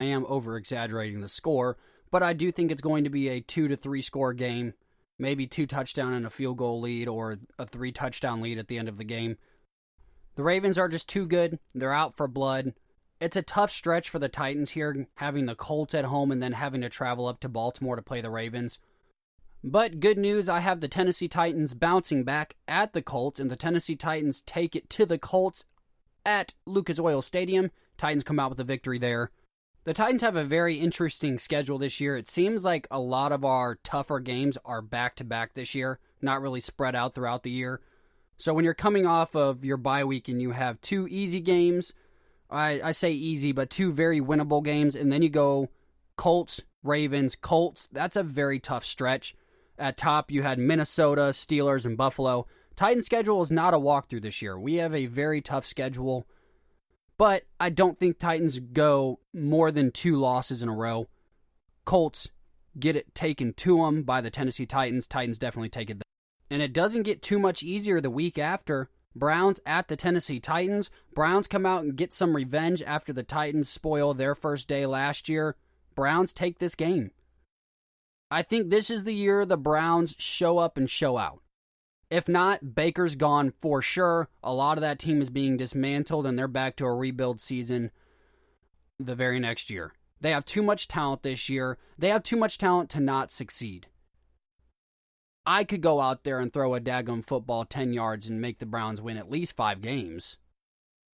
I am over-exaggerating the score, but I do think it's going to be a 2 to 3 score game, maybe 2 touchdown and a field goal lead or a 3 touchdown lead at the end of the game. The Ravens are just too good. They're out for blood. It's a tough stretch for the Titans here, having the Colts at home and then having to travel up to Baltimore to play the Ravens. But good news, I have the Tennessee Titans bouncing back at the Colts, and the Tennessee Titans take it to the Colts at Lucas Oil Stadium. Titans come out with a victory there. The Titans have a very interesting schedule this year. It seems like a lot of our tougher games are back-to-back this year, not really spread out throughout the year. So when you're coming off of your bye week and you have 2 easy games, I say easy, but 2 very winnable games, and then you go Colts, Ravens, Colts, that's a very tough stretch. At top, you had Minnesota, Steelers, and Buffalo. Titans' schedule is not a walkthrough this year. We have a very tough schedule, but I don't think Titans go more than 2 losses in a row. Colts get it taken to them by the Tennessee Titans. Titans definitely take it. And it doesn't get too much easier the week after. Browns at the Tennessee Titans. Browns come out and get some revenge after the Titans spoil their first day last year. Browns take this game. I think this is the year the Browns show up and show out. If not, Baker's gone for sure. A lot of that team is being dismantled, and they're back to a rebuild season the very next year. They have too much talent this year. They have too much talent to not succeed. I could go out there and throw a daggum football 10 yards and make the Browns win at least 5 games.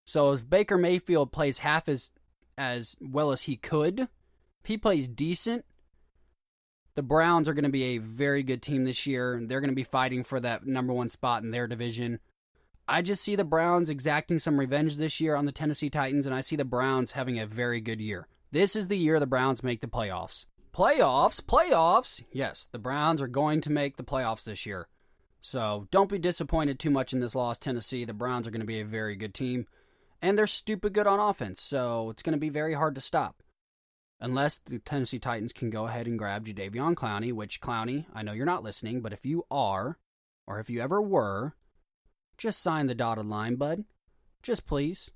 So if Baker Mayfield plays half as well as he could, if he plays decent, the Browns are going to be a very good team this year. They're going to be fighting for that number 1 spot in their division. I just see the Browns exacting some revenge this year on the Tennessee Titans, and I see the Browns having a very good year. This is the year the Browns make the playoffs. Playoffs! Yes, the Browns are going to make the playoffs this year. So don't be disappointed too much in this loss, Tennessee. The Browns are going to be a very good team, and they're stupid good on offense, so it's going to be very hard to stop. Unless the Tennessee Titans can go ahead and grab Jadeveon Clowney, which, Clowney, I know you're not listening, but if you are, or if you ever were, just sign the dotted line, bud. Just please.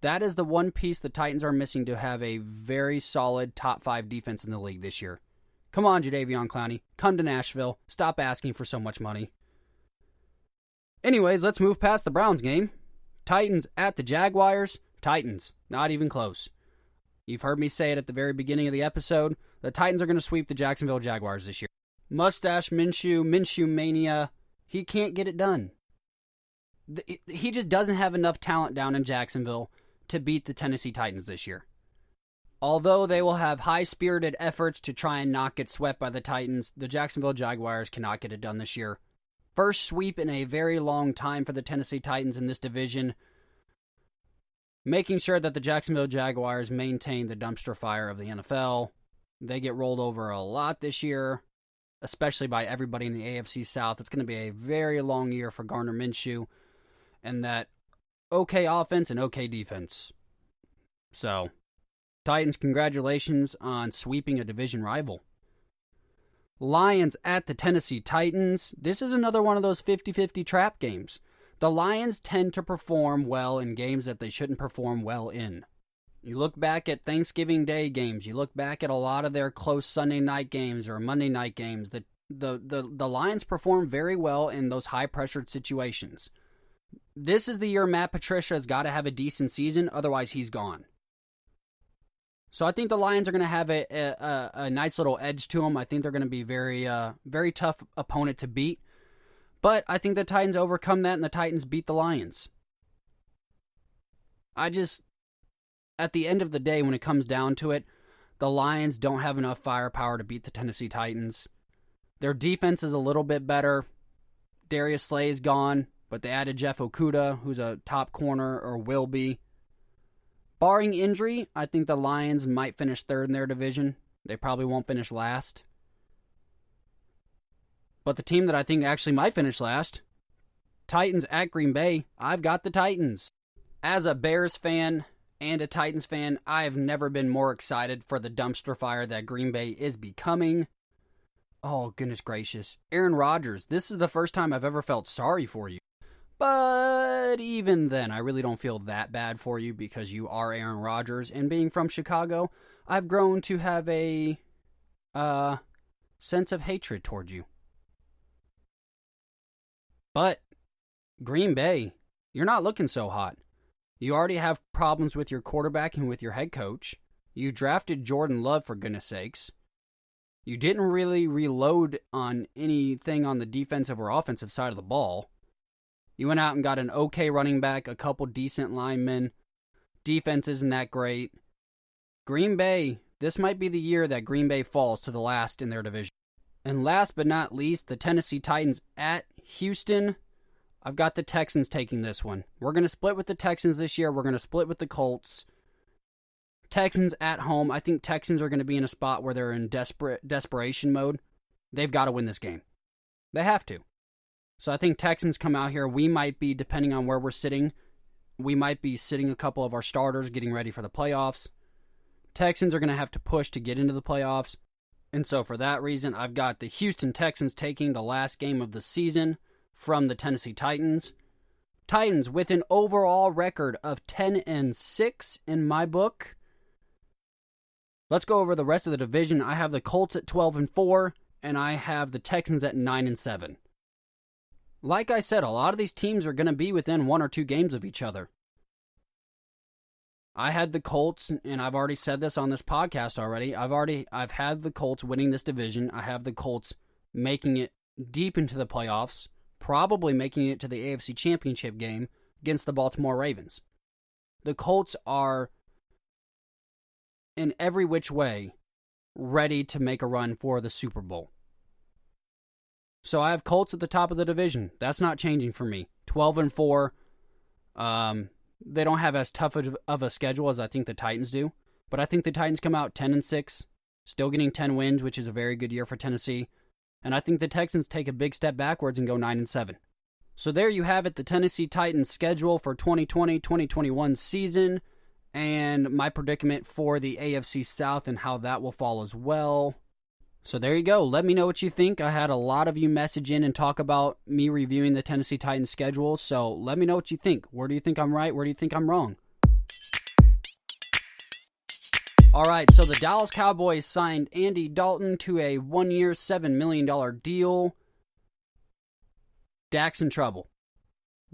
That is the one piece the Titans are missing to have a very solid top 5 defense in the league this year. Come on, Jadeveon Clowney. Come to Nashville. Stop asking for so much money. Anyways, let's move past the Browns game. Titans at the Jaguars. Titans. Not even close. You've heard me say it at the very beginning of the episode. The Titans are going to sweep the Jacksonville Jaguars this year. Mustache Minshew Mania. He can't get it done. He just doesn't have enough talent down in Jacksonville to beat the Tennessee Titans this year. Although they will have high-spirited efforts to try and not get swept by the Titans, the Jacksonville Jaguars cannot get it done this year. First sweep in a very long time for the Tennessee Titans in this division, making sure that the Jacksonville Jaguars maintain the dumpster fire of the NFL. They get rolled over a lot this year, especially by everybody in the AFC South. It's going to be a very long year for Gardner Minshew and that okay offense and okay defense. So, Titans, congratulations on sweeping a division rival. Lions at the Tennessee Titans. This is another one of those 50-50 trap games. The Lions tend to perform well in games that they shouldn't perform well in. You look back at Thanksgiving Day games, you look back at a lot of their close Sunday night games or Monday night games, the Lions perform very well in those high-pressured situations. This is the year Matt Patricia has got to have a decent season, otherwise he's gone. So I think the Lions are going to have a nice little edge to them. I think they're going to be very tough opponent to beat. But I think the Titans overcome that and the Titans beat the Lions. At the end of the day, when it comes down to it, the Lions don't have enough firepower to beat the Tennessee Titans. Their defense is a little bit better. Darius Slay is gone, but they added Jeff Okudah, who's a top corner, or will be. Barring injury, I think the Lions might finish third in their division. They probably won't finish last. But the team that I think actually might finish last, Titans at Green Bay. I've got the Titans. As a Bears fan and a Titans fan, I have never been more excited for the dumpster fire that Green Bay is becoming. Oh, goodness gracious. Aaron Rodgers, this is the first time I've ever felt sorry for you. But even then, I really don't feel that bad for you because you are Aaron Rodgers. And being from Chicago, I've grown to have a sense of hatred towards you. But Green Bay, you're not looking so hot. You already have problems with your quarterback and with your head coach. You drafted Jordan Love, for goodness sakes. You didn't really reload on anything on the defensive or offensive side of the ball. You went out and got an okay running back, a couple decent linemen. Defense isn't that great. Green Bay, this might be the year that Green Bay falls to the last in their division. And last but not least, the Tennessee Titans at Houston. I've got the Texans taking this one. We're going to split with the Texans this year. We're going to split with the Colts. Texans at home. I think Texans are going to be in a spot where they're in desperation mode. They've got to win this game. They have to. So I think Texans come out here. We might be, depending on where we're sitting, we might be sitting a couple of our starters getting ready for the playoffs. Texans are going to have to push to get into the playoffs. And so for that reason, I've got the Houston Texans taking the last game of the season from the Tennessee Titans. Titans with an overall record of 10-6 in my book. Let's go over the rest of the division. I have the Colts at 12-4, and I have the Texans at 9-7. Like I said, a lot of these teams are going to be within 1 or 2 games of each other. I had the Colts, and I've already said this on this podcast already. I've had the Colts winning this division. I have the Colts making it deep into the playoffs, probably making it to the AFC Championship game against the Baltimore Ravens. The Colts are, in every which way, ready to make a run for the Super Bowl. So I have Colts at the top of the division. That's not changing for me. 12-4. They don't have as tough of a schedule as I think the Titans do. But I think the Titans come out 10-6, still getting 10 wins, which is a very good year for Tennessee. And I think the Texans take a big step backwards and go 9-7. So there you have it, the Tennessee Titans schedule for 2020-2021 season, and my predicament for the AFC South and how that will fall as well. So there you go. Let me know what you think. I had a lot of you message in and talk about me reviewing the Tennessee Titans schedule, so let me know what you think. Where do you think I'm right? Where do you think I'm wrong? All right, so the Dallas Cowboys signed Andy Dalton to a 1-year, $7 million deal. Dak's in trouble.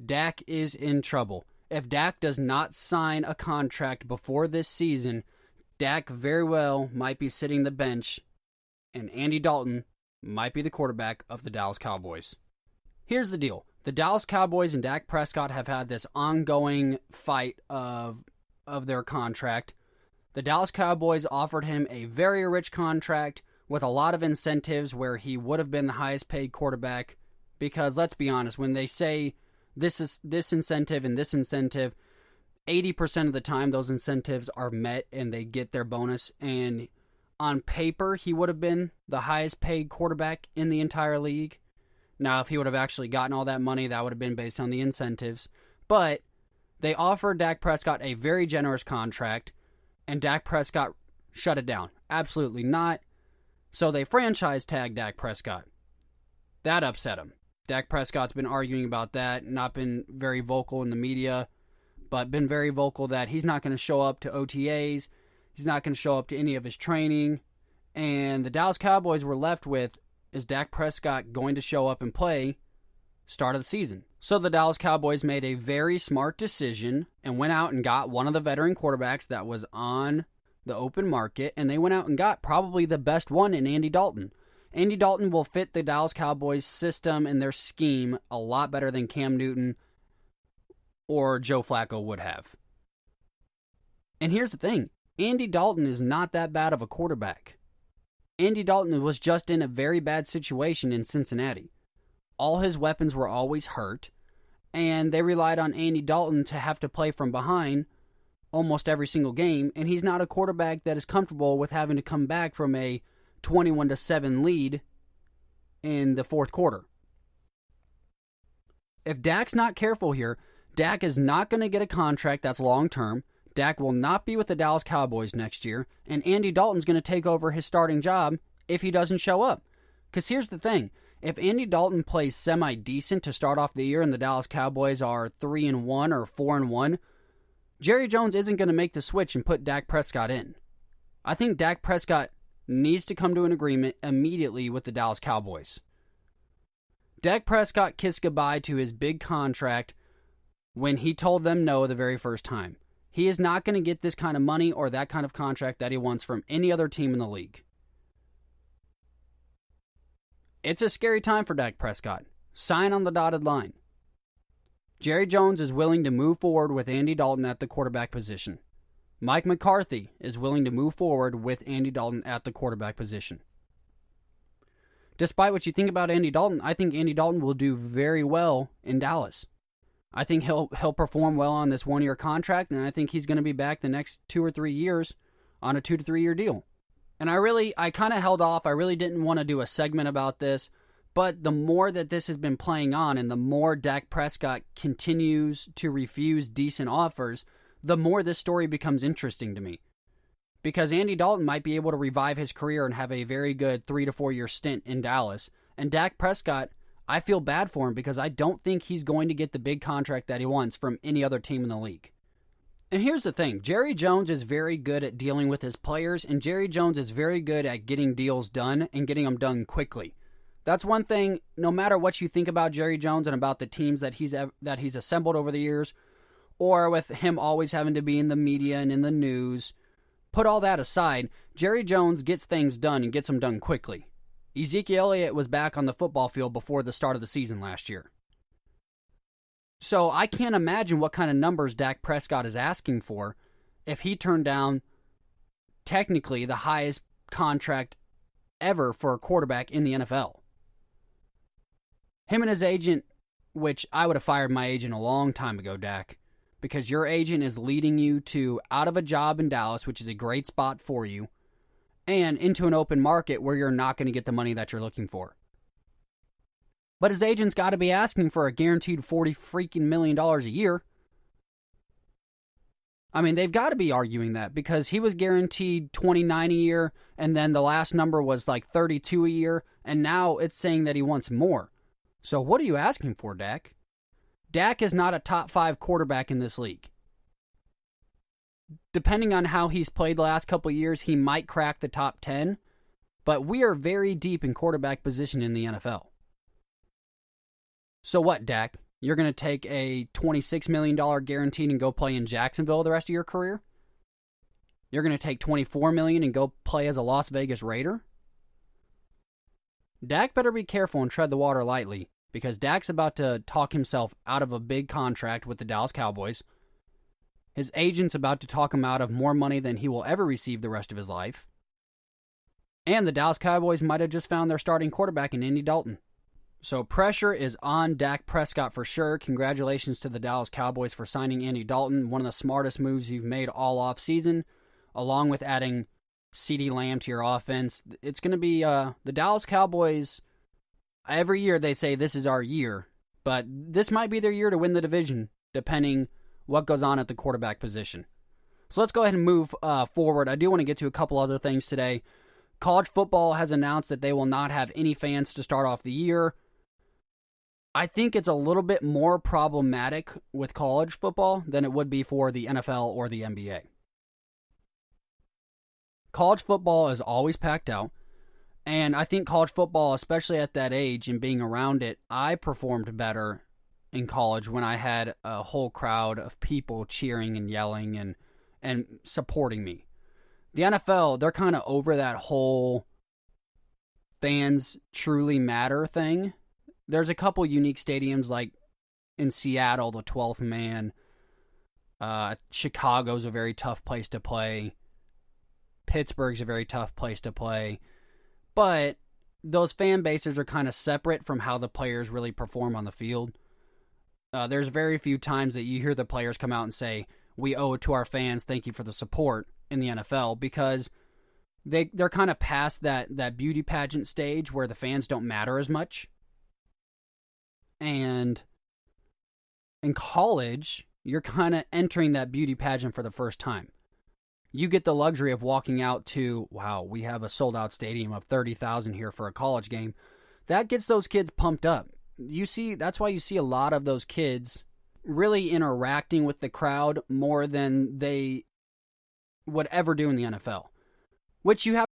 Dak is in trouble. If Dak does not sign a contract before this season, Dak very well might be sitting the bench, and Andy Dalton might be the quarterback of the Dallas Cowboys. Here's the deal. The Dallas Cowboys and Dax Prescott have had this ongoing fight of their contract. The Dallas Cowboys offered him a very rich contract with a lot of incentives where he would have been the highest paid quarterback because, let's be honest, when they say this incentive and this incentive, 80% of the time those incentives are met and they get their bonus, and on paper he would have been the highest paid quarterback in the entire league. Now, if he would have actually gotten all that money, that would have been based on the incentives. But they offered Dax Prescott a very generous contract, and Dax Prescott shut it down. Absolutely not. So they franchise tagged Dax Prescott. That upset him. Dax Prescott's been arguing about that, not been very vocal in the media, but been very vocal that he's not going to show up to OTAs, he's not going to show up to any of his training, and the Dallas Cowboys were left with, is Dax Prescott going to show up and play start of the season? So the Dallas Cowboys made a very smart decision and went out and got one of the veteran quarterbacks that was on the open market, and they went out and got probably the best one in Andy Dalton. Andy Dalton will fit the Dallas Cowboys system and their scheme a lot better than Cam Newton or Joe Flacco would have. And here's the thing. Andy Dalton is not that bad of a quarterback. Andy Dalton was just in a very bad situation in Cincinnati. All his weapons were always hurt, and they relied on Andy Dalton to have to play from behind almost every single game, and he's not a quarterback that is comfortable with having to come back from a 21-7 lead in the fourth quarter. If Dak's not careful here, Dak is not going to get a contract that's long-term. Dak will not be with the Dallas Cowboys next year, and Andy Dalton's going to take over his starting job if he doesn't show up. Because here's the thing. If Andy Dalton plays semi-decent to start off the year and the Dallas Cowboys are 3-1 or 4-1, Jerry Jones isn't going to make the switch and put Dax Prescott in. I think Dak Prescott needs to come to an agreement immediately with the Dallas Cowboys. Dak Prescott kissed goodbye to his big contract when he told them no the very first time. He is not going to get this kind of money or that kind of contract that he wants from any other team in the league. It's a scary time for Dak Prescott. Sign on the dotted line. Jerry Jones is willing to move forward with Andy Dalton at the quarterback position. Mike McCarthy is willing to move forward with Andy Dalton at the quarterback position. Despite what you think about Andy Dalton, I think Andy Dalton will do very well in Dallas. I think he'll perform well on this one-year contract, and I think he's going to be back the next 2 or 3 years on a 2 to 3 year deal. And I kind of held off. I really didn't want to do a segment about this, but the more that this has been playing on and the more Dak Prescott continues to refuse decent offers, the more this story becomes interesting to me. Because Andy Dalton might be able to revive his career and have a very good 3 to 4 year stint in Dallas. And Dak Prescott, I feel bad for him because I don't think he's going to get the big contract that he wants from any other team in the league. And here's the thing, Jerry Jones is very good at dealing with his players, and Jerry Jones is very good at getting deals done and getting them done quickly. That's one thing, no matter what you think about Jerry Jones and about the teams that he's assembled over the years, or with him always having to be in the media and in the news, put all that aside, Jerry Jones gets things done and gets them done quickly. Ezekiel Elliott was back on the football field before the start of the season last year. So I can't imagine what kind of numbers Dak Prescott is asking for if he turned down technically the highest contract ever for a quarterback in the NFL. Him and his agent, which I would have fired my agent a long time ago, Dak, because your agent is leading you to out of a job in Dallas, which is a great spot for you, and into an open market where you're not going to get the money that you're looking for. But his agent's got to be asking for a guaranteed $40 million a year. I mean, they've got to be arguing that because he was guaranteed $29 a year, and then the last number was like $32 a year, and now it's saying that he wants more. So what are you asking for, Dak? Dak is not a top 5 quarterback in this league. Depending on how he's played the last couple of years, he might crack the top 10, but we are very deep in quarterback position in the NFL. So what, Dak? You're going to take a $26 million guaranteed and go play in Jacksonville the rest of your career? You're going to take $24 million and go play as a Las Vegas Raider? Dak better be careful and tread the water lightly, because Dak's about to talk himself out of a big contract with the Dallas Cowboys. His agent's about to talk him out of more money than he will ever receive the rest of his life. And the Dallas Cowboys might have just found their starting quarterback in Andy Dalton. So pressure is on Dak Prescott for sure. Congratulations to the Dallas Cowboys for signing Andy Dalton, one of the smartest moves you've made all offseason, along with adding CeeDee Lamb to your offense. It's going to be the Dallas Cowboys. Every year they say this is our year, but this might be their year to win the division, depending what goes on at the quarterback position. So let's go ahead and move forward. I do want to get to a couple other things today. College football has announced that they will not have any fans to start off the year. I think it's a little bit more problematic with college football than it would be for the NFL or the NBA. College football is always packed out, and I think college football, especially at that age and being around it, I performed better in college when I had a whole crowd of people cheering and yelling and supporting me. The NFL, they're kind of over that whole fans truly matter thing. There's a couple unique stadiums like in Seattle, the 12th Man. Chicago's a very tough place to play. Pittsburgh's a very tough place to play. But those fan bases are kind of separate from how the players really perform on the field. There's very few times that you hear the players come out and say, "We owe it to our fans, thank you for the support," in the NFL, because they're kind of past that beauty pageant stage where the fans don't matter as much. And in college, you're kind of entering that beauty pageant for the first time. You get the luxury of walking out to, wow, we have a sold-out stadium of 30,000 here for a college game. That gets those kids pumped up. That's why you see a lot of those kids really interacting with the crowd more than they would ever do in the NFL. which you have